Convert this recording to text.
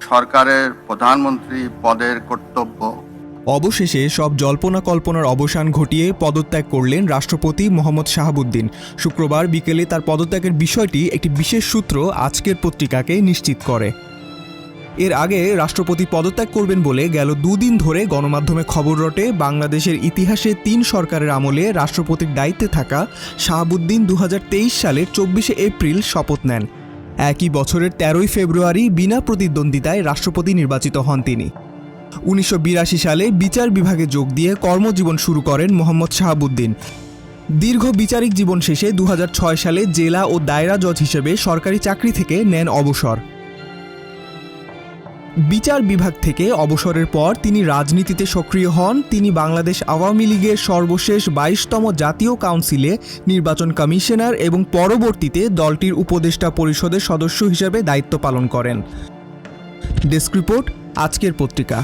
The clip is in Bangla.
সরকারের প্রধানমন্ত্রী পদের কর্তব্য। অবশেষে সব জল্পনা কল্পনার অবসান ঘটিয়ে পদত্যাগ করলেন রাষ্ট্রপতি মোহাম্মদ শাহাবুদ্দিন। শুক্রবার বিকেলে তার পদত্যাগের বিষয়টি একটি বিশেষ সূত্র আজকের পত্রিকাকে নিশ্চিত করে। এর আগে রাষ্ট্রপতি পদত্যাগ করবেন বলে গেল দুদিন ধরে গণমাধ্যমে খবর রটে বাংলাদেশের ইতিহাসে ৩ সরকারের আমলে রাষ্ট্রপতির দায়িত্বে থাকা শাহাবুদ্দিন ২০২৩ সালের ২৪শে এপ্রিল শপথ নেন। একই বছরের ১৩ই ফেব্রুয়ারি বিনা প্রতিদ্বন্দ্বিতায় রাষ্ট্রপতি নির্বাচিত হন তিনি। ১৯৮২ সালে বিচার বিভাগে যোগ দিয়ে কর্মজীবন শুরু করেন মোহাম্মদ শাহাবুদ্দিন। দীর্ঘ বিচারিক জীবন শেষে ২০০৬ সালে জেলা ও দায়রা জজ হিসেবে সরকারি চাকরি থেকে নেন অবসর। বিচার বিভাগ থেকে অবসরের পর তিনি রাজনীতিতে সক্রিয় হন। তিনি বাংলাদেশ আওয়ামী লীগের সর্বশেষ ২২তম জাতীয় কাউন্সিলে নির্বাচন কমিশনার এবং পরবর্তীতে দলটির উপদেষ্টা পরিষদের সদস্য হিসেবে দায়িত্ব পালন করেন। ডেস্ক রিপোর্ট, আজকের পত্রিকা।